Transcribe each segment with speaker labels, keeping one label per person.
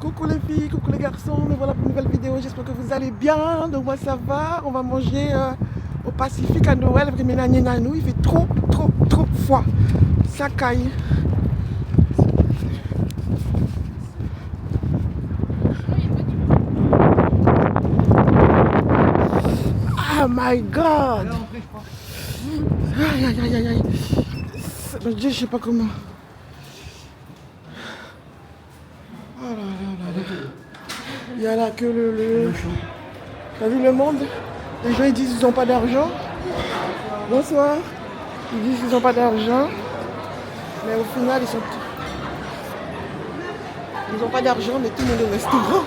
Speaker 1: Coucou les filles, coucou les garçons, nous voilà pour une nouvelle vidéo, j'espère que vous allez bien, donc moi ça va, on va manger au Pacifique à Noël, avec mes nanou, il fait trop froid, ça caille. Oh my god! Aïe aïe aïe aïe aïe! Je sais pas comment. Oh là là là là. Il y a là que le... T'as vu le monde? Les gens ils disent qu'ils n'ont pas d'argent. Bonsoir. Ils disent qu'ils n'ont pas d'argent. Mais au final ils n'ont pas d'argent, mais tout le monde est au restaurant.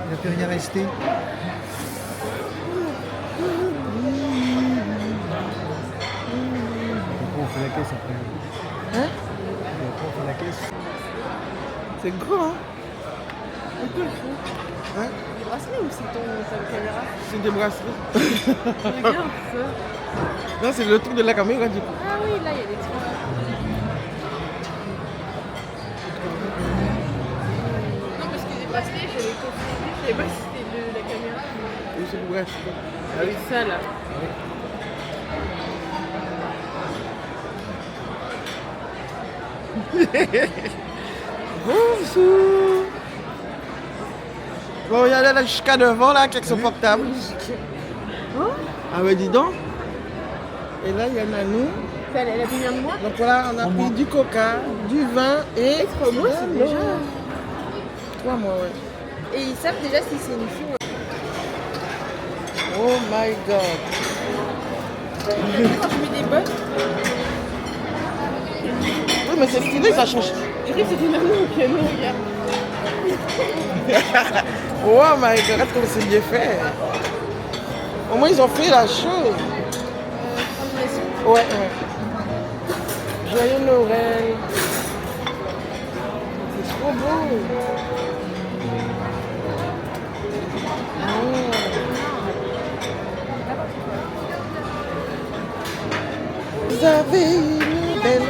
Speaker 2: Il n'a plus rien resté. On fait la caisse après.
Speaker 1: Hein?
Speaker 2: On fait la caisse.
Speaker 1: C'est grand, hein?
Speaker 3: On peut le faire.
Speaker 1: Hein?
Speaker 3: Des bracelets ou c'est ta caméra?
Speaker 1: C'est des bracelets.
Speaker 3: Regarde ça.
Speaker 1: Non, c'est le truc de la caméra du coup.
Speaker 3: Ah oui, là il y a des trucs. Non, parce que des bracelets, j'avais confondu. Je savais pas si c'était de la caméra.
Speaker 1: Oui, c'est des bracelets.
Speaker 3: Ah oui, ça là.
Speaker 1: Bonjour. Bon, il y a là jusqu'à devant là avec son portable. Ah ouais, dis donc. Et là, il y a Nanou.
Speaker 3: Elle a combien de mois?
Speaker 1: Donc voilà, on a pris du coca, du vin et...
Speaker 3: 3 mois, c'est
Speaker 1: de
Speaker 3: déjà.
Speaker 1: l'eau. 3 mois, ouais.
Speaker 3: Et ils savent déjà si c'est une fille ou
Speaker 1: Oh my god.
Speaker 3: quand je mets des bottes,
Speaker 1: Oui, mais c'est stylé, ça change.
Speaker 3: je cru que c'était une amie au piano, regarde.
Speaker 1: Oh my god, regarde comme c'est bien fait. Au moins, ils ont fait la chose. Ouais, ouais. Joyeux Noël. C'est trop beau. Vous avez une belle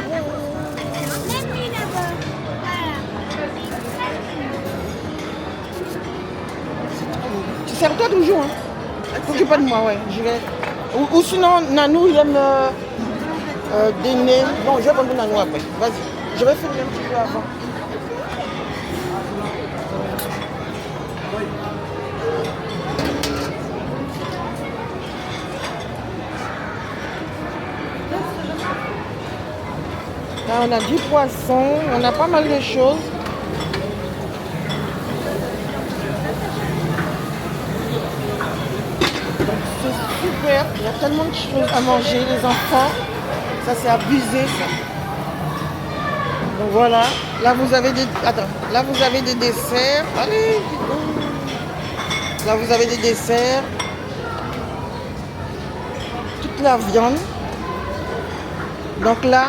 Speaker 1: Tu sers toi toujours, hein? T'occupe pas de moi, ouais. Je vais... Ou sinon, Nanou, il aime des nez. Non, je vais prendre Nanou après. Vas-y. Je vais filmer un petit peu avant. Là, on a du poisson, on a pas mal de choses. C'est super, il y a tellement de choses à manger, les enfants. Ça, c'est abusé, ça. Donc voilà, là vous avez des... Attends, là vous avez des desserts. Allez, dis donc. Là vous avez des desserts. Toute la viande. Donc là,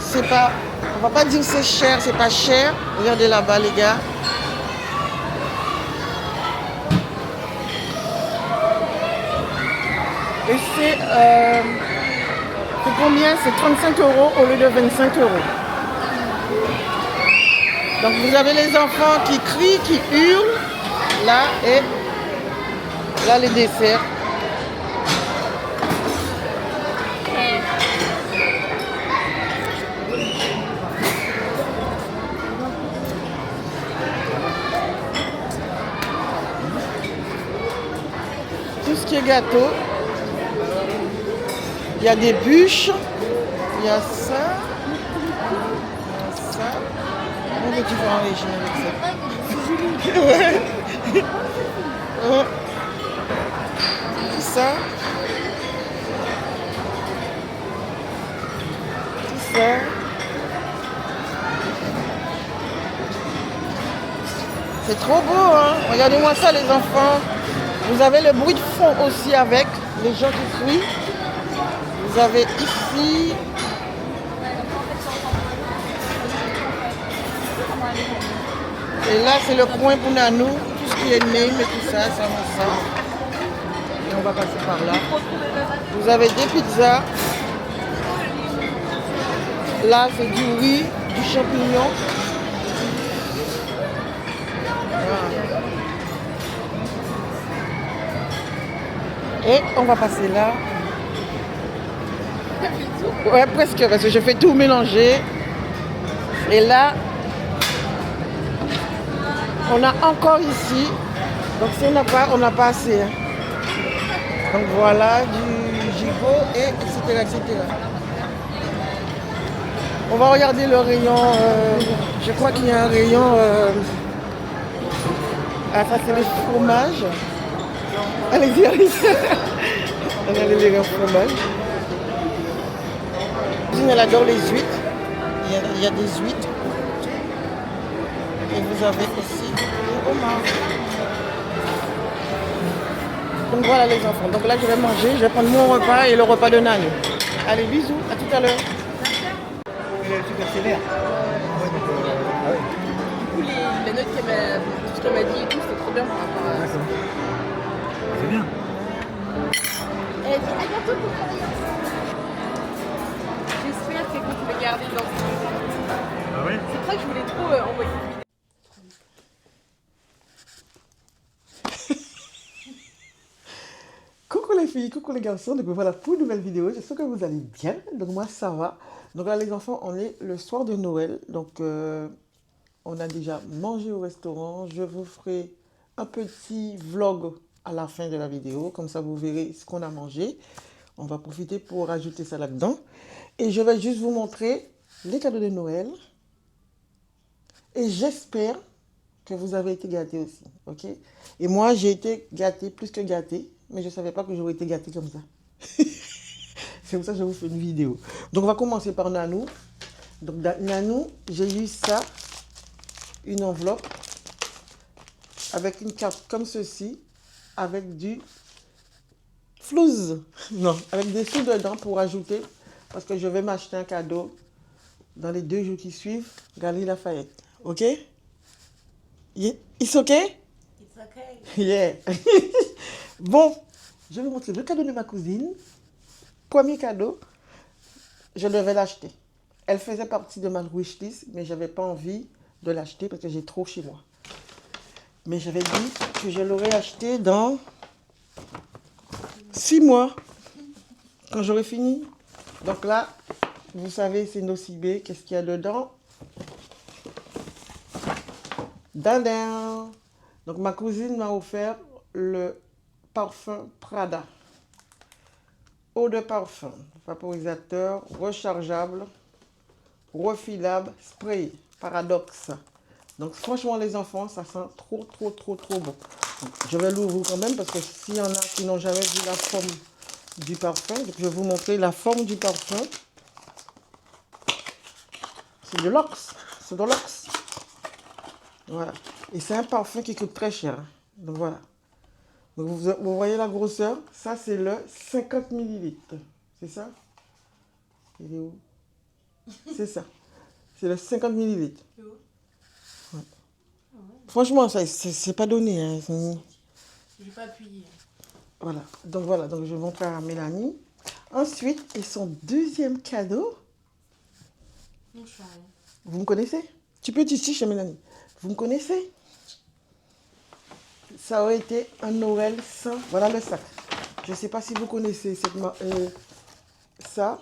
Speaker 1: c'est pas... On va pas dire que c'est cher, c'est pas cher. Regardez là-bas, les gars. Et c'est combien? C'est 35 € au lieu de 25 €. Donc vous avez les enfants qui crient, qui hurlent. Là, et là les desserts. Tout ce qui est gâteau. Il y a des bûches. Il y a ça. Ça. On veut différents régimes avec ça. Ouais. Ouais. Tout ça. Tout ça. C'est trop beau, hein. Regardez-moi ça, les enfants. Vous avez le bruit de fond aussi avec les gens qui crient. Vous avez ici. Et là, c'est le coin pour Nanou. Tout ce qui est name et tout ça, ça va ça. Et on va passer par là. Vous avez des pizzas. Là, c'est du riz, du champignon. Et on va passer là. Ouais, presque, parce que je fais tout mélanger. Et là, on a encore ici. Donc si on n'a pas assez. Hein. Donc voilà, du gigot, et etc., etc. On va regarder le rayon. Je crois qu'il y a un rayon. Ah, ça c'est les fromages. Allez-y, allez-y. On a les rayons fromage. Elle adore les huîtres. Il y a des huîtres. Et vous avez aussi les homards. Donc voilà les enfants. Donc là je vais manger. Je vais prendre mon repas et le repas de Nani. Allez, bisous. À tout à l'heure.
Speaker 2: Il est super sévère. Ouais, donc, ah ouais.
Speaker 3: Du coup, les notes tout ce qu'elle m'a dit et tout, c'était trop bien par rapport à...
Speaker 2: D'accord. C'est bien.
Speaker 3: Elle dit à bientôt pour travailler. J'espère que quand tu vas garder dans ce...
Speaker 2: Ah ouais.
Speaker 3: C'est vrai que je voulais trop envoyer une vidéo.
Speaker 1: Coucou les filles, coucou les garçons, donc voilà pour une nouvelle vidéo, j'espère que vous allez bien, donc moi ça va. Donc là les enfants, on est le soir de Noël, donc on a déjà mangé au restaurant, je vous ferai un petit vlog à la fin de la vidéo, comme ça vous verrez ce qu'on a mangé. On va profiter pour rajouter ça là-dedans. Et je vais juste vous montrer les cadeaux de Noël. Et j'espère que vous avez été gâtés aussi, ok? Et moi j'ai été gâtée, plus que gâtée. Mais je ne savais pas que j'aurais été gâtée comme ça. C'est pour ça que je vous fais une vidéo. Donc, on va commencer par Nanou. Donc, Nanou, j'ai eu ça, une enveloppe, avec une carte comme ceci, avec du flouze. Non, avec des sous dedans pour ajouter, parce que je vais m'acheter un cadeau dans les 2 jours qui suivent. Galerie Lafayette. OK? It's okay?
Speaker 3: It's okay.
Speaker 1: Yeah. Bon, je vais vous montrer le cadeau de ma cousine. Premier cadeau, je devais l'acheter. Elle faisait partie de ma wishlist, mais je n'avais pas envie de l'acheter parce que j'ai trop chez moi. Mais j'avais dit que je l'aurais acheté dans 6 mois, quand j'aurai fini. Donc là, vous savez, c'est Nocibé. Qu'est-ce qu'il y a dedans? Dindin. Donc ma cousine m'a offert le parfum Prada. Eau de parfum, vaporisateur, rechargeable, refilable, spray, paradoxe. Donc franchement les enfants, ça sent trop bon. Donc, je vais l'ouvrir quand même parce que s'il y en a qui n'ont jamais vu la forme du parfum, donc je vais vous montrer la forme du parfum. C'est de l'ox, c'est de l'ox. Voilà. Et c'est un parfum qui coûte très cher. Donc voilà. Donc vous voyez la grosseur, ça c'est le 50 ml. C'est ça? Il est où? C'est ça. C'est le 50 ml. Ouais. Franchement, ça c'est pas donné. Hein.
Speaker 3: Je vais pas appuyer.
Speaker 1: Voilà, donc je vais montrer à Mélanie. Ensuite, et son deuxième cadeau.
Speaker 3: Non, je suis rien.
Speaker 1: Vous me connaissez? Tu peux être ici chez Mélanie. Vous me connaissez? Ça aurait été un Noël sans... Voilà le sac. Je ne sais pas si vous connaissez ça.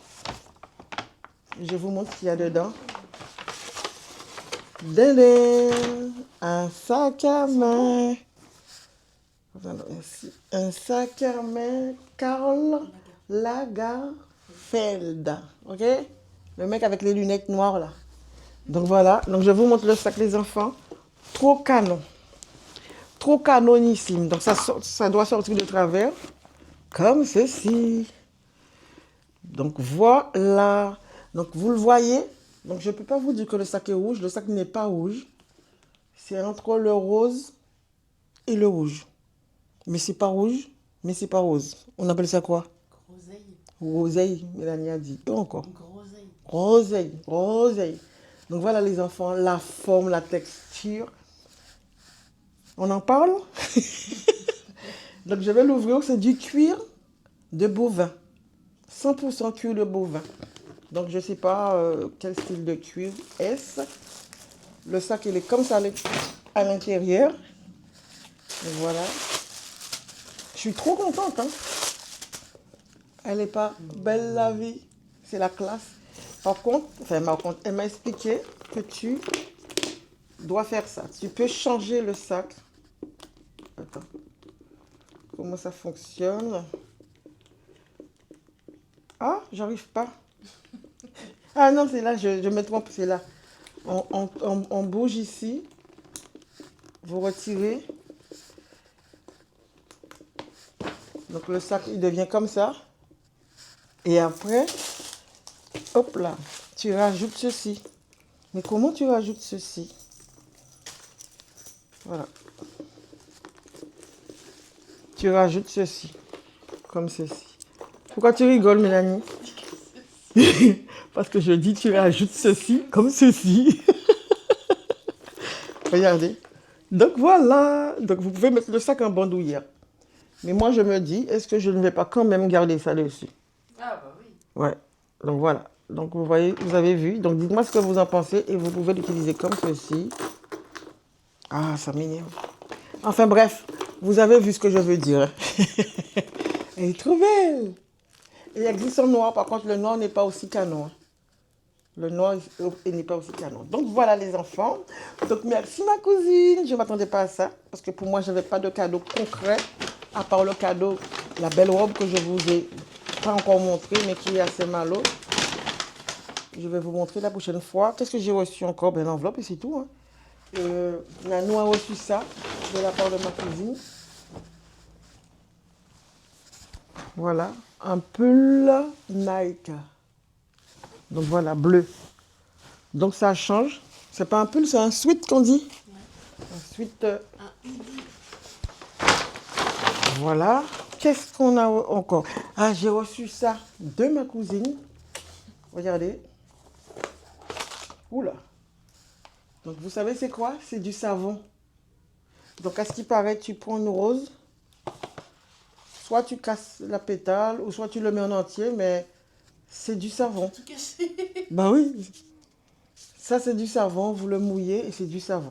Speaker 1: Je vous montre ce qu'il y a dedans. Un sac à main. Un sac à main Karl Lagerfeld. Ok? Le mec avec les lunettes noires là. Donc voilà. Donc je vous montre le sac les enfants. Trop canon. Trop canonissime. Donc ça doit sortir de travers. Comme ceci. Donc voilà. Donc vous le voyez. Donc je ne peux pas vous dire que le sac est rouge. Le sac n'est pas rouge. C'est entre le rose et le rouge. Mais c'est pas rouge. Mais c'est pas rose. On appelle ça quoi?
Speaker 3: Groseille.
Speaker 1: Roseille. Mélanie a dit. Et encore.
Speaker 3: Groseille.
Speaker 1: Roseille. Roseille. Donc voilà les enfants. La forme, la texture. On en parle? Donc je vais l'ouvrir. C'est du cuir de bovin. 100% cuir de bovin. Donc je ne sais pas quel style de cuir est-ce. Le sac il est comme ça à l'intérieur. Et voilà. Je suis trop contente, hein. Elle n'est pas belle la vie. C'est la classe. Par contre, elle m'a expliqué que tu dois faire ça. Tu peux changer le sac. Attends. Comment ça fonctionne? Ah, j'arrive pas. Ah non, c'est là, je me trompe, c'est là. On bouge ici. Vous retirez. Donc le sac, il devient comme ça. Et après, hop là, tu rajoutes ceci. Mais comment tu rajoutes ceci? Voilà. Tu rajoutes ceci. Comme ceci. Pourquoi tu rigoles, Mélanie? Parce que je dis tu rajoutes ceci comme ceci. Regardez. Donc voilà. Donc vous pouvez mettre le sac en bandoulière. Mais moi je me dis, est-ce que je ne vais pas quand même garder ça dessus?
Speaker 3: Ah bah oui.
Speaker 1: Ouais. Donc voilà. Donc vous voyez, vous avez vu. Donc dites-moi ce que vous en pensez et vous pouvez l'utiliser comme ceci. Ah, ça m'énerve. Enfin bref, vous avez vu ce que je veux dire. Elle est trop belle. Il existe en noir, par contre le noir n'est pas aussi canon. Le noir n'est pas aussi canon. Donc voilà les enfants. Donc merci ma cousine. Je ne m'attendais pas à ça. Parce que pour moi, je n'avais pas de cadeau concret. À part le cadeau, la belle robe que je vous ai pas encore montrée, mais qui est assez malo. Je vais vous montrer la prochaine fois. Qu'est-ce que j'ai reçu encore? Ben l'enveloppe et c'est tout. Hein. Nanou a reçu ça de la part de ma cousine. Voilà. Un pull Nike. Donc voilà, bleu. Donc ça change. C'est pas un pull, c'est un sweat qu'on dit. Ouais. Un sweat. Voilà. Qu'est-ce qu'on a encore? Ah, j'ai reçu ça de ma cousine. Regardez. Oula. Donc vous savez c'est quoi? C'est du savon. Donc à ce qui paraît, tu prends une rose. Soit tu casses la pétale, ou soit tu le mets en entier, mais c'est du savon.
Speaker 3: Tout cassé.
Speaker 1: Bah oui. Ça, c'est du savon. Vous le mouillez et c'est du savon.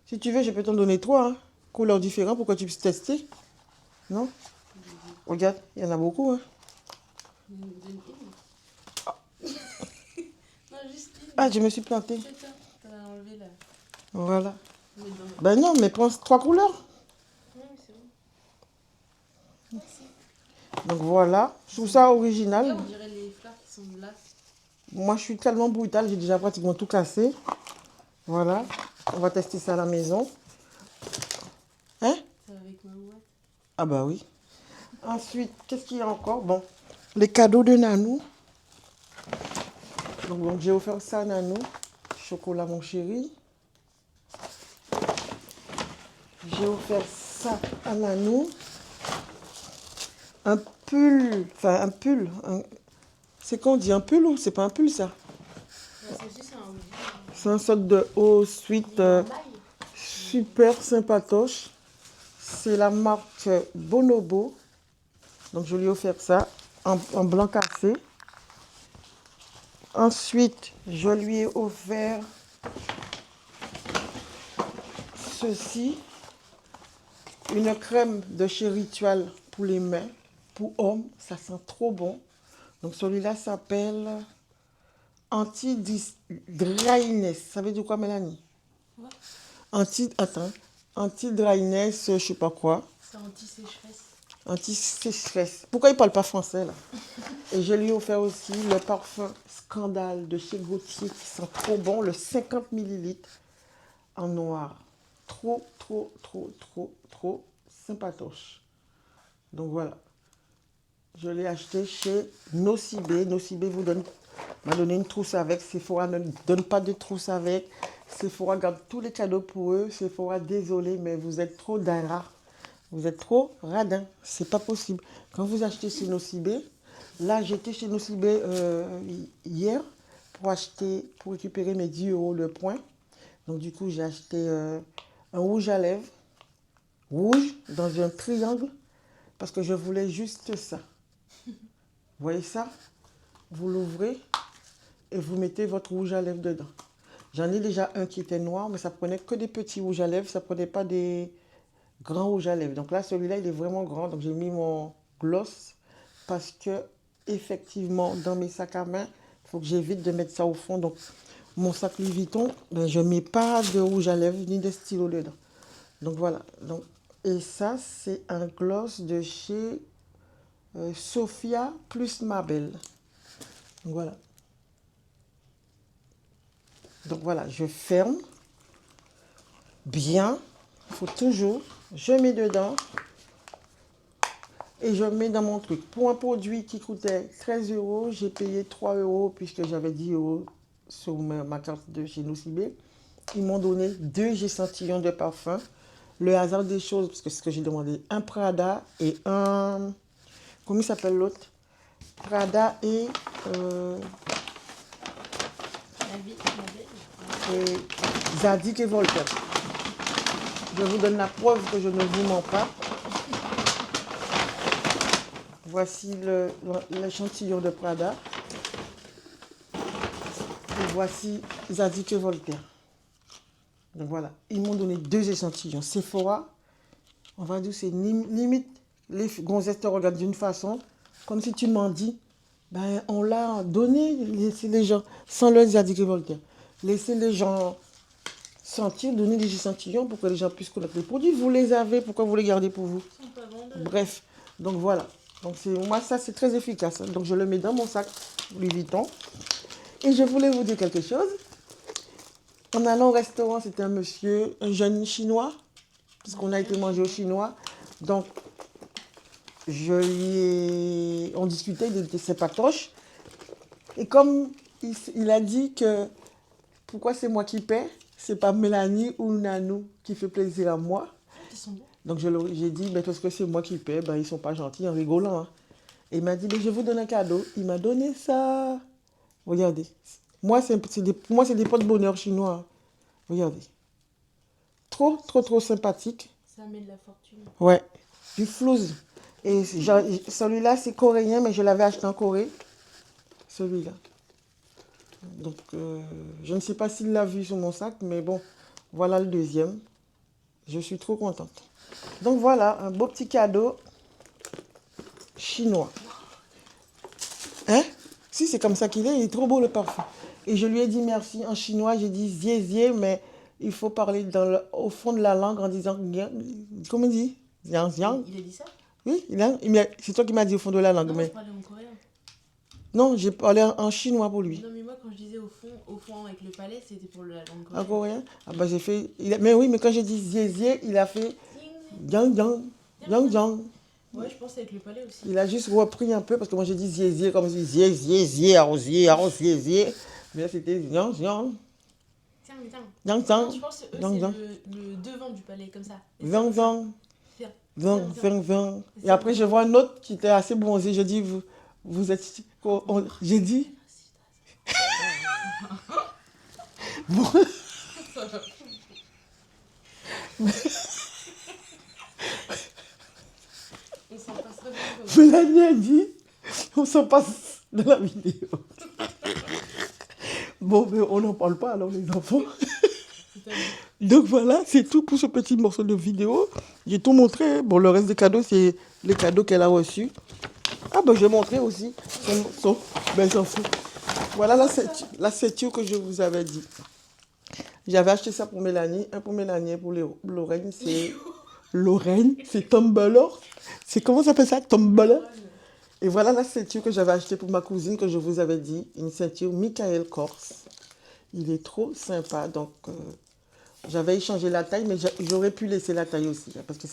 Speaker 1: Si tu veux, je peux t'en donner 3. Hein. Couleurs différentes pour que tu puisses tester. Non? Regarde, il y en a beaucoup. Hein.
Speaker 3: Non, juste une.
Speaker 1: Ah, je me suis plantée.
Speaker 3: C'est ça. T'as enlevé là.
Speaker 1: Voilà.
Speaker 3: Mais dans...
Speaker 1: Ben non, mais prends 3 couleurs.
Speaker 3: Non, mais c'est bon. Merci.
Speaker 1: Donc voilà. Je trouve ça
Speaker 3: Là,
Speaker 1: original.
Speaker 3: on dirait les fleurs qui sont là.
Speaker 1: Moi, je suis tellement brutale. J'ai déjà pratiquement tout cassé. Voilà. On va tester ça à la maison. Hein?
Speaker 3: C'est avec ma boîte.
Speaker 1: Ah bah oui. Ensuite, qu'est-ce qu'il y a encore? Bon, les cadeaux de Nanou. Donc j'ai offert ça à Nanou. Chocolat, mon chéri. J'ai offert ça à Nanou. Un pull. Enfin, un pull. C'est qu'on dit un pull ou c'est pas un pull ça?
Speaker 3: Ça aussi, c'est un hoodie.
Speaker 1: C'est un sorte de haut suite super sympatoche. C'est la marque Bonobo. Donc je lui ai offert ça en blanc cassé. Ensuite, je lui ai offert ceci. Une crème de chez Ritual pour les mains, pour hommes. Ça sent trop bon. Donc celui-là s'appelle Anti-Dryness. Ça veut dire quoi, Mélanie? Anti-Dryness, je sais pas quoi.
Speaker 3: C'est anti-sécheresse.
Speaker 1: Anti-sécheresse. Pourquoi il ne parle pas français, là? Et je lui ai offert aussi le parfum Scandale de chez Gauthier qui sent trop bon, le 50 ml en noir. Trop sympatoche. Donc voilà. Je l'ai acheté chez Nocibé. Nocibé m'a donné une trousse avec. Sephora ne donne pas de trousse avec. Sephora garde tous les cadeaux pour eux. Sephora, désolé, mais vous êtes trop dingue. Vous êtes trop radin. C'est pas possible. Quand vous achetez chez Nocibé, là j'étais chez Nocibé hier pour récupérer mes 10 € le point. Donc du coup j'ai acheté un rouge à lèvres rouge dans un triangle parce que je voulais juste ça. Vous voyez ça? Vous l'ouvrez et vous mettez votre rouge à lèvres dedans. J'en ai déjà un qui était noir, mais ça prenait que des petits rouges à lèvres, ça prenait pas des grand rouge à lèvres. Donc là, celui-là, il est vraiment grand. Donc j'ai mis mon gloss parce que, effectivement, dans mes sacs à main, il faut que j'évite de mettre ça au fond. Donc mon sac Louis Vuitton, ben, je ne mets pas de rouge à lèvres ni de stylo dedans. Donc voilà. Donc, et ça, c'est un gloss de chez Sophia plus Mabel. Donc voilà. Donc voilà, je ferme bien. Il faut toujours, je mets dedans et je mets dans mon truc. Pour un produit qui coûtait 13 €, j'ai payé 3 € puisque j'avais 10 € sur ma carte de chez Nocibé. Ils m'ont donné 2 échantillons de parfum. Le hasard des choses, parce que c'est ce que j'ai demandé, un Prada et un... Comment il s'appelle l'autre? Prada et Zadig et Voltaire. Je vous donne la preuve que je ne vous mens pas. Voici l'échantillon de Prada. Et voici Zadig et Voltaire. Donc voilà, ils m'ont donné 2 échantillons. Sephora, on va dire c'est limite, les gonzesses te regardent d'une façon, comme si tu m'en dis, ben on l'a donné, laissez les gens, sans leur Zadig et Voltaire. Laissez les gens sentir, donner des échantillons pour que les gens puissent connaître les produits. Vous les avez, pourquoi vous les gardez pour vous? Bref, donc voilà. Donc moi ça c'est très efficace. Donc je le mets dans mon sac Louis Vuitton. Et je voulais vous dire quelque chose. En allant au restaurant, c'était un monsieur, un jeune chinois, parce qu'on a été manger au chinois. Donc on discutait de ses patoches. Et comme il a dit que pourquoi c'est moi qui paie, c'est pas Mélanie ou Nanou qui fait plaisir à moi. Donc j'ai dit, ben, parce que c'est moi qui paie, ben, ils sont pas gentils en rigolant. Hein. Et il m'a dit, ben, je vous donne un cadeau. Il m'a donné ça. Regardez. Moi, pour moi, c'est des pots de bonheur chinois. Hein. Regardez. Trop, trop, trop sympathique.
Speaker 3: Ça met de la fortune.
Speaker 1: Ouais. Du flouze. Et celui-là, c'est coréen, mais je l'avais acheté en Corée. Celui-là. Donc, je ne sais pas s'il l'a vu sur mon sac, mais bon, voilà le deuxième. Je suis trop contente. Donc voilà, un beau petit cadeau chinois. Hein? Si, c'est comme ça qu'il est, il est trop beau le parfum. Et je lui ai dit merci en chinois, j'ai dit zie zie, mais il faut parler au fond de la langue en disant, comment il dit? Ziang, ziang.
Speaker 3: Il a dit ça?
Speaker 1: Oui, c'est toi qui m'as dit au fond de la langue.
Speaker 3: Non,
Speaker 1: mais...
Speaker 3: je parlais en coréen.
Speaker 1: Non, j'ai parlé en chinois pour lui.
Speaker 3: Non, mais moi, quand je disais au fond avec le palais, c'était pour la langue coréenne.
Speaker 1: En coréen? Ah bah j'ai fait... Mais oui, mais quand j'ai dit zie zie, il a fait yang yang, yang yang.
Speaker 3: Ouais, je pense avec le palais aussi.
Speaker 1: Il a juste repris un peu, parce que moi j'ai dit zie zie, comme si zie zie zie, arrosier, arrosier, zie. Mais là c'était yang yang.
Speaker 3: Tiens.
Speaker 1: Yang yang.
Speaker 3: Non, je pense que eux,
Speaker 1: Yang,
Speaker 3: c'est le devant du palais, comme ça.
Speaker 1: Vang vang.
Speaker 3: Tiens.
Speaker 1: Vang vang vang. Et après je vois un autre qui était assez bronzé, je dis vous êtes... J'ai dit... Bon.
Speaker 3: On s'en passerait bien.
Speaker 1: Mélanie a dit, on s'en passe de la vidéo. Bon, mais on n'en parle pas alors les enfants. Donc voilà, c'est tout pour ce petit morceau de vidéo. J'ai tout montré. Bon, le reste des cadeaux, c'est les cadeaux qu'elle a reçus. Ah ben, j'ai montré aussi. Ben, s'en fout. Voilà la ceinture que je vous avais dit. J'avais acheté ça pour Mélanie. Un pour Mélanie, un pour Lorraine. Lorraine, c'est Tumblr. C'est comment ça s'appelle ça? Tumblr. Et voilà la ceinture que j'avais achetée pour ma cousine, que je vous avais dit. Une ceinture Michael Kors. Il est trop sympa. Donc, j'avais échangé la taille, mais j'aurais pu laisser la taille aussi. Parce qu'il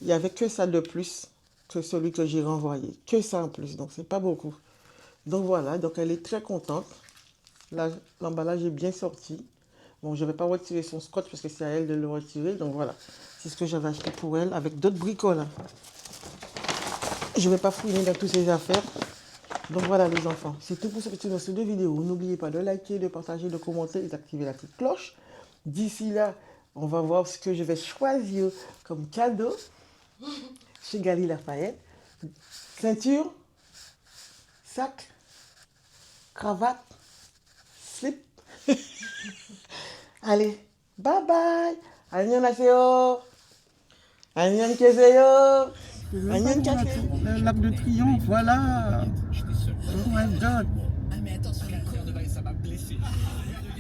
Speaker 1: n'y avait que ça de plus que celui que j'ai renvoyé. Que ça en plus. Donc, c'est pas beaucoup. Donc, voilà. Donc, elle est très contente. L'emballage est bien sorti. Bon, je ne vais pas retirer son scotch parce que c'est à elle de le retirer. Donc, voilà. C'est ce que j'avais acheté pour elle avec d'autres bricoles. Je ne vais pas fouiller dans toutes ces affaires. Donc voilà les enfants, c'est tout pour ce petit morceau de vidéo. N'oubliez pas de liker, de partager, de commenter et d'activer la petite cloche. D'ici là, on va voir ce que je vais choisir comme cadeau chez Galeries Lafayette. Ceinture, sac, cravate, slip. Allez, bye bye. Annyeonghaseyo. 안녕하세요. 안녕하세요. L'arc de triomphe, voilà. Oh my god.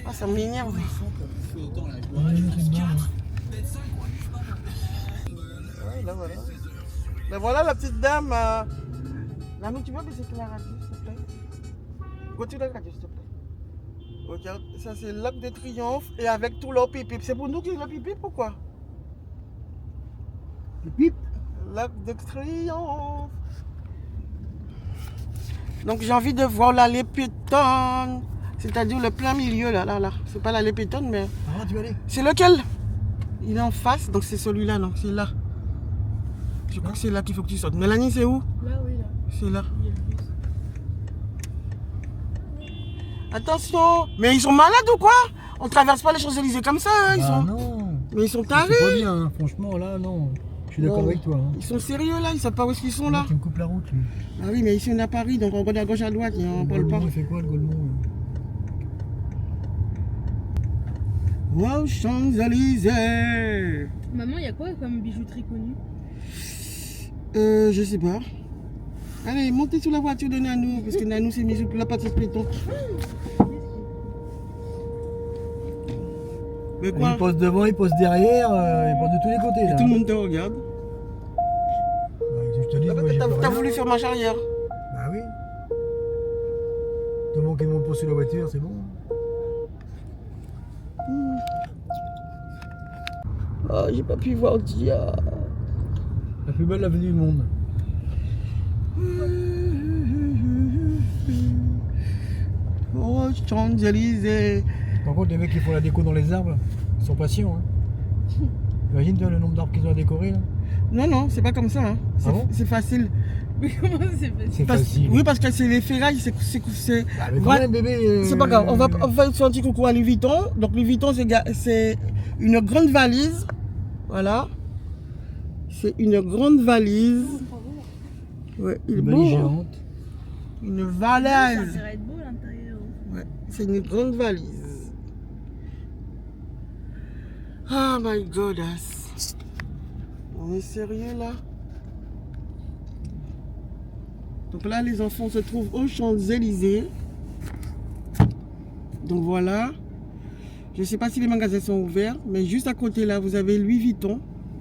Speaker 1: Ah, ça m'énerve. Ouais, là voilà. Ben voilà la petite dame. Nano, tu peux baisser la radio, s'il te plaît? Continue la radio, s'il te plaît. Regarde, ça c'est l'arc de triomphe et avec tout leur pipi. C'est pour nous qui le pipi, pourquoi?
Speaker 2: Le pipe.
Speaker 1: L'arc de triomphe. Donc j'ai envie de voir l'allée piétonne. C'est-à-dire le plein milieu là. C'est pas l'allée piétonne, mais.
Speaker 2: Ah, tu vas aller.
Speaker 1: C'est lequel? Il est en face, donc c'est celui-là, non? C'est là. Je crois que c'est là qu'il faut que tu sautes. Mélanie, c'est où?
Speaker 3: Là, oui, là.
Speaker 1: C'est là.
Speaker 3: Il y a le bus.
Speaker 1: Attention! Mais ils sont malades ou quoi? On traverse pas les Champs-Élysées comme ça, hein, ils
Speaker 2: Ah
Speaker 1: sont.
Speaker 2: non.
Speaker 1: Mais ils sont
Speaker 2: C'est pas
Speaker 1: tarés!
Speaker 2: bien, hein. Franchement, là, non. Je suis d'accord
Speaker 1: Non.
Speaker 2: avec toi. Hein.
Speaker 1: Ils sont sérieux là, ils savent pas où est-ce qu'ils sont là.
Speaker 2: Tu me coupes la route, lui.
Speaker 1: Ah oui, mais ici on est à Paris, donc on regarde à gauche à droite et on parle pas.
Speaker 2: Il fait quoi, le Gaulmont
Speaker 1: Wow, Champs-Élysées!
Speaker 3: Maman, il y a quoi comme bijouterie connue?
Speaker 1: Je sais pas. Allez, montez sur la voiture de Nanou, parce que Nanou s'est mise sur la partie péton. Mais quoi?
Speaker 2: Il pose devant, il pose derrière, il pose de tous les côtés.
Speaker 1: Et
Speaker 2: Là.
Speaker 1: tout le monde te regarde.
Speaker 2: Je te dis, moi, j'ai
Speaker 1: T'as
Speaker 2: plus
Speaker 1: t'as
Speaker 2: rien.
Speaker 1: voulu faire marche arrière.
Speaker 2: Bah oui. Tout le monde qui monte pas sur la voiture, c'est bon.
Speaker 1: Oh, j'ai pas pu voir Dia.
Speaker 2: La plus belle avenue du monde.
Speaker 1: Oh, Champs-Élysées.
Speaker 2: Par contre, les mecs qui font la déco dans les arbres, ils sont patients. Hein. Imagine toi le nombre d'arbres qu'ils ont à décorer là.
Speaker 1: Non, non, c'est pas comme ça. Hein.
Speaker 2: Ah bon
Speaker 1: C'est facile.
Speaker 3: Mais comment c'est facile?
Speaker 2: C'est facile.
Speaker 1: Oui, parce que c'est les ferrailles, c'est.
Speaker 2: Ah, mais quand
Speaker 1: Ouais.
Speaker 2: même, bébé.
Speaker 1: C'est pas grave, on va faire un petit coucou à Louis Vuitton. Donc Louis Vuitton, c'est une grande valise. Voilà. C'est une grande valise. Ouais, il est
Speaker 2: Une
Speaker 1: beau.
Speaker 2: valise
Speaker 1: hein.
Speaker 2: géante.
Speaker 1: Une
Speaker 3: Ça
Speaker 1: valise.
Speaker 3: dirait être beau à l'intérieur.
Speaker 1: Ouais, c'est une grande valise. Oh my goodness. On est sérieux là? Donc là, les enfants se trouvent aux Champs-Élysées. Donc voilà. Je ne sais pas si les magasins sont ouverts, mais juste à côté là, vous avez Louis Vuitton.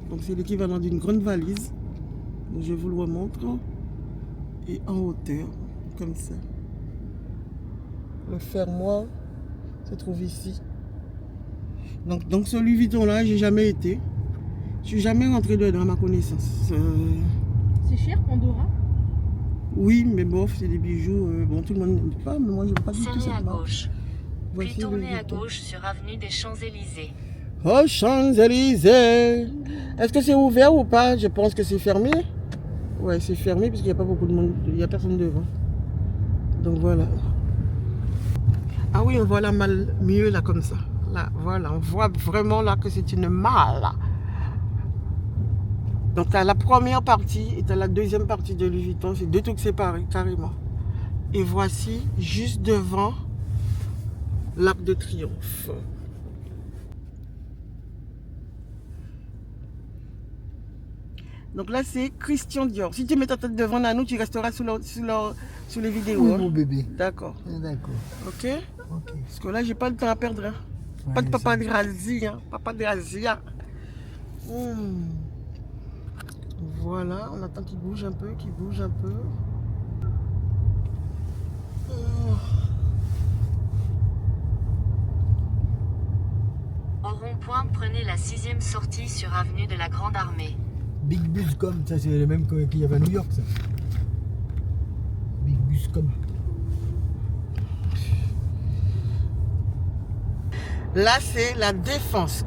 Speaker 1: Donc c'est l'équivalent d'une grande valise. Donc, je vous le remontre. Et en hauteur, comme ça. Le fermoir se trouve ici. Donc ce Louis Vuitton là, j'ai jamais été. Je suis jamais rentré dedans à ma connaissance.
Speaker 3: C'est cher, Pandora?
Speaker 1: Oui, mais bof, c'est des bijoux. Bon, tout le monde n'aime pas, mais moi, je n'aime pas du tout
Speaker 4: Tournez à
Speaker 1: cette marque.
Speaker 4: gauche.
Speaker 1: Voici
Speaker 4: Puis
Speaker 1: Louis
Speaker 4: tournez à
Speaker 1: Vuitton.
Speaker 4: gauche sur avenue des Champs-Élysées.
Speaker 1: Oh, Champs-Élysées. Est-ce que c'est ouvert ou pas? Je pense que c'est fermé. Ouais, c'est fermé parce qu'il n'y a pas beaucoup de monde. Il n'y a personne devant. Donc voilà. Ah oui, on voit la malle mieux là comme ça. Là, voilà, on voit vraiment là que c'est une malle. Donc tu as la première partie et tu as la deuxième partie de Louis Vuitton. C'est deux trucs séparés carrément. Et voici juste devant l'Arc de Triomphe. Donc là, c'est Christian Dior. Si tu mets ta tête devant Nanou, tu resteras sous les vidéos.
Speaker 2: Oui,
Speaker 1: hein.
Speaker 2: mon bébé.
Speaker 1: D'accord.
Speaker 2: Ah, d'accord.
Speaker 1: Ok?
Speaker 2: Ok.
Speaker 1: Parce que là, j'ai pas le temps à perdre. Hein.
Speaker 2: Ouais,
Speaker 1: Pas de
Speaker 2: mais
Speaker 1: papa
Speaker 2: ça-
Speaker 1: de Razi. Hein. Papa de Razi. Hein. Voilà, on attend qu'il bouge un peu, qu'il bouge un peu.
Speaker 4: Au rond-point, prenez la 6e sortie sur avenue de la Grande Armée.
Speaker 2: Big Buscom, ça c'est le même qu'il y avait à New York, ça. Big Buscom.
Speaker 1: Là, c'est la Défense.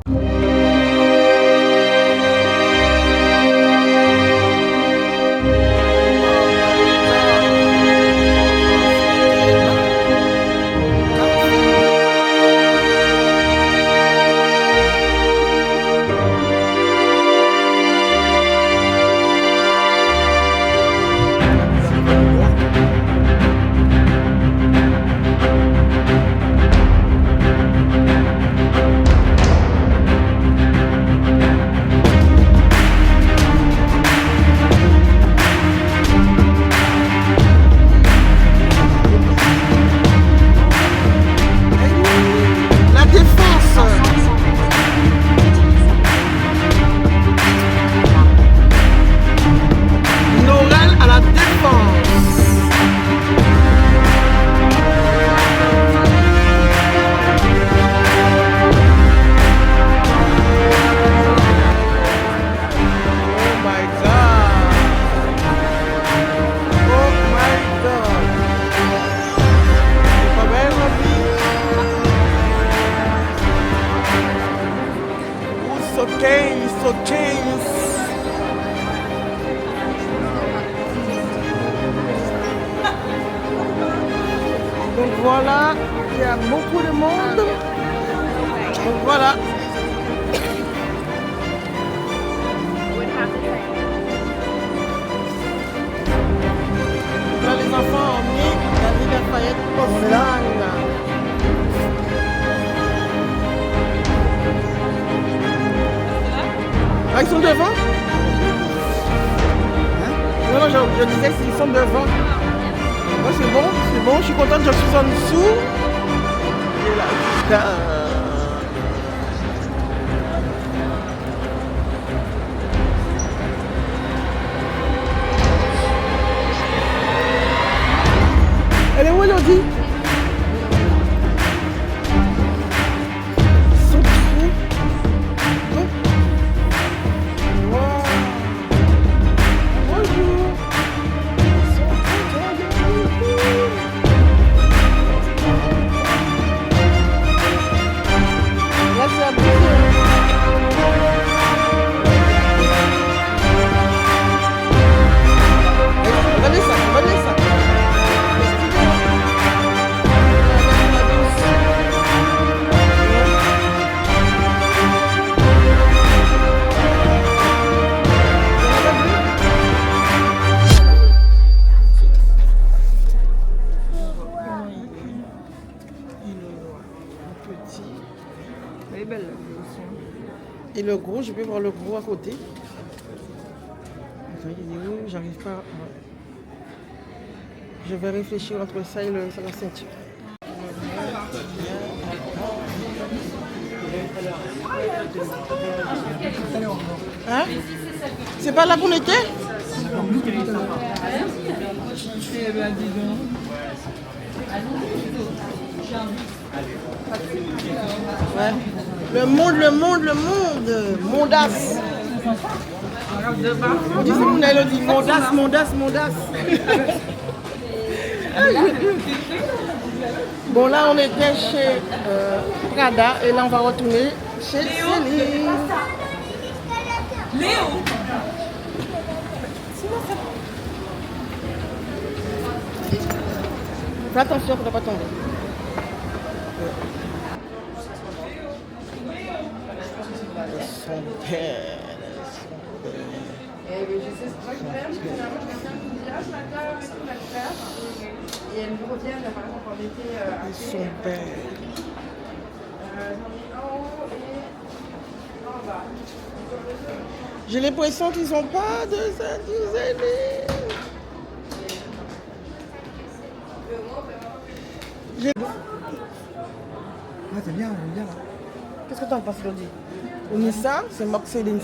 Speaker 1: it's okay. Donc voilà, il y a beaucoup de monde. Donc voilà. Là, les enfants ont mis la ville Lafayette Haussmann. Ah, ils sont devant? Non, non, je disais qu'ils sont devant. Moi, c'est bon, je suis contente, je suis en dessous. Et là, elle est où, Elodie? Ils sont trop. Wow. Bonjour. Ils sont trop là, c'est abusé. Regardez ça, regardez ça.
Speaker 3: Elle est belle.
Speaker 1: Et le gros, je vais voir le gros à côté. Attends, il est où? J'arrive pas. Je vais réfléchir entre ça et la ceinture. Hein? C'est pas là pour l'été? Ouais. Le monde. Mondasse. On dit c'est mon Elodie. Mondasse. Bon, là, on était chez Prada et là, on va retourner chez Céline.
Speaker 3: Léo.
Speaker 1: Fais attention pour ne pas tomber. Son père.
Speaker 3: Je sais, c'est pas que même, parce que finalement, je viens du village, ma mère et tout, ma frère. Et elles me reviennent, par exemple, en été.
Speaker 1: Son père.
Speaker 3: J'en ai en haut et en bas.
Speaker 1: J'ai l'impression qu'ils n'ont pas de Saint-Denis.
Speaker 2: Ah, c'est bien, j'aime bien là.
Speaker 1: Qu'est-ce que tu en penses, Elodie? On met ça, c'est marque Céline.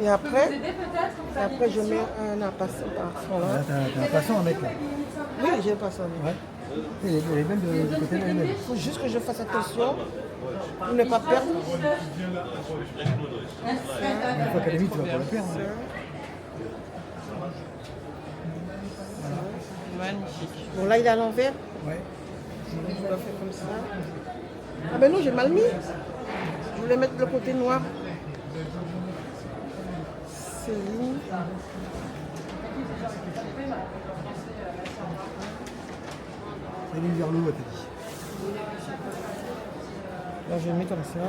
Speaker 1: Et après je mets un passant par là.
Speaker 2: Là, t'as un passant à mettre là.
Speaker 1: Oui, j'ai un passant.
Speaker 2: Ouais. Elle est belle de côté là.
Speaker 1: Il faut juste que je fasse attention pour ne pas perdre.
Speaker 2: Une fois qu'elle est mise, tu vas pas le perdre.
Speaker 3: Magnifique.
Speaker 1: Bon, là, il est à l'envers.
Speaker 2: Ouais.
Speaker 1: Je dois faire comme ça. Ah ben non, j'ai mal mis. Je voulais mettre le côté noir. Céline.
Speaker 2: Elle est vers l'eau, elle t'a dit.
Speaker 1: Là, je mets comme ça.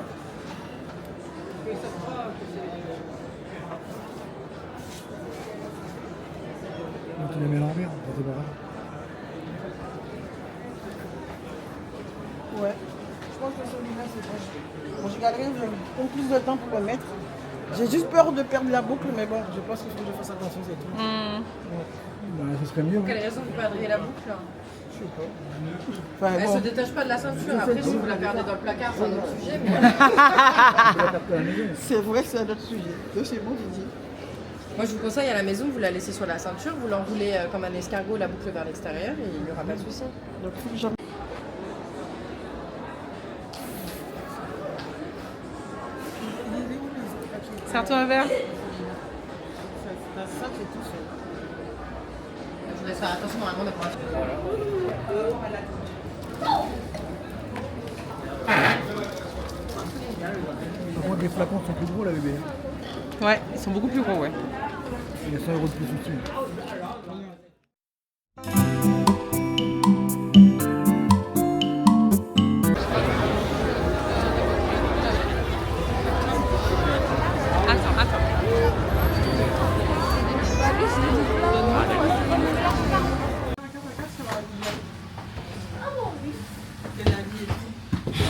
Speaker 2: Donc tu la mets à l'envers, ça te va.
Speaker 1: Ouais. Je pense que celui-là, c'est bon. Bon, je garderai, je vais prendre plus de temps pour le mettre. J'ai juste peur de perdre la boucle, mais bon, je pense qu'il faut que je fasse attention, c'est tout. Ouais.
Speaker 2: Bah, ce serait mieux.
Speaker 3: Quelle raison vous perdriez la boucle là?
Speaker 1: Je sais pas. Enfin,
Speaker 3: Elle
Speaker 1: bon.
Speaker 3: se détache pas de la ceinture. Après, si vous la perdez dans le placard, c'est un autre sujet. Mais...
Speaker 1: C'est vrai que c'est un autre sujet. C'est bon, tu dis.
Speaker 3: Moi, je vous conseille à la maison, vous la laissez sur la ceinture, vous l'enroulez comme un escargot, la boucle vers l'extérieur, et il n'y aura pas de souci.
Speaker 1: Donc, faut que j'en...
Speaker 3: Sers-toi un verre.
Speaker 1: Ça, c'est tout seul.
Speaker 3: Je vous laisse faire attention normalement de prendre.
Speaker 2: Par contre, les flacons sont plus gros là, bébé.
Speaker 5: Ouais, ils sont beaucoup plus gros, ouais.
Speaker 2: Il y a 100 € de plus aussi.
Speaker 5: Attends.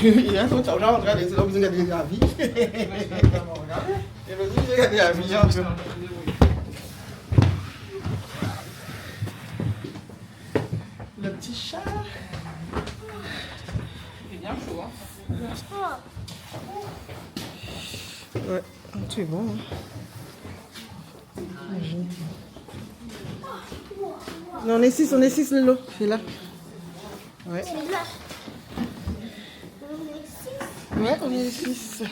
Speaker 1: Il y a un autre genre, regarde, c'est là où vous regardez la vie. Et le vous regardez la vie, genre. Le petit chat.
Speaker 5: C'est bien chaud, hein.
Speaker 1: Ouais, c'est bon. Non, on est 6, Lolo. C'est là. Ouais. Ouais, on est 6.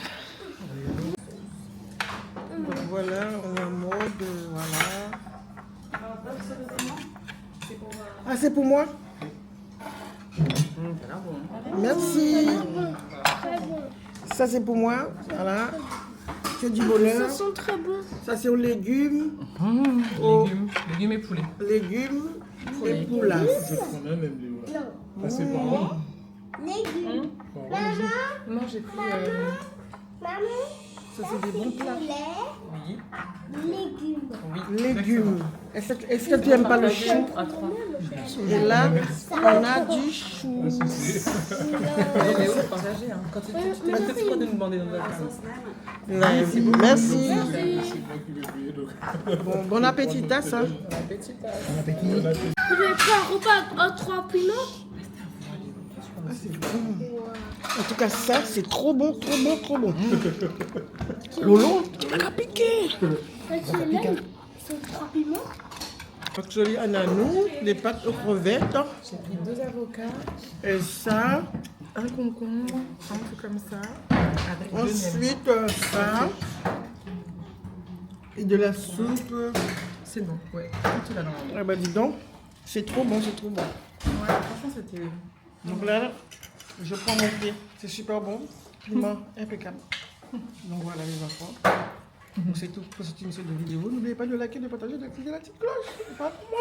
Speaker 1: Donc voilà, on est en mode, voilà. Ah, c'est pour moi? Merci. Ça, c'est pour moi. Voilà. Que du bonheur.
Speaker 6: Ils sont très bons.
Speaker 1: Ça, c'est aux légumes.
Speaker 5: Légumes et poulet.
Speaker 1: Légumes et poulasses.
Speaker 2: Passer par là.
Speaker 6: Légumes.
Speaker 5: Non, j'ai pris...
Speaker 6: Maman,
Speaker 1: Ça, c'est des bons plats.
Speaker 5: Oui.
Speaker 6: légumes.
Speaker 1: Légumes. Est-ce que tu n'aimes pas le chou?
Speaker 5: À 3.
Speaker 1: Et là, on a du chou.
Speaker 5: Léo, c'est partagé, hein. Quand tu t'es pas de nous demander dans la
Speaker 1: Merci. Bon appétit, ça.
Speaker 6: Vous voulez pas un repas à 3 piments?
Speaker 1: En tout cas, ça, c'est trop bon, trop bon, trop bon. Lolo, tu m'as piqué.
Speaker 6: C'est 3 piments.
Speaker 1: Donc, je lis ananou, des pâtes aux crevettes.
Speaker 5: J'ai pris 2 avocats,
Speaker 1: Et ça.
Speaker 5: un concombre, un peu comme ça, avec 2 nems.
Speaker 1: Ensuite, ça. Et de la soupe.
Speaker 5: C'est bon, ouais. Tout là dans la...
Speaker 1: Ah bah dis donc, c'est trop bon, c'est trop bon.
Speaker 5: Ouais, franchement, c'était...
Speaker 1: Donc là, je prends mon pied. C'est super bon. Piment impeccable. Donc voilà les enfants. Donc c'est tout pour cette émission de vidéo. N'oubliez pas de liker, de partager, d'activer la petite cloche. C'est pas pour moi.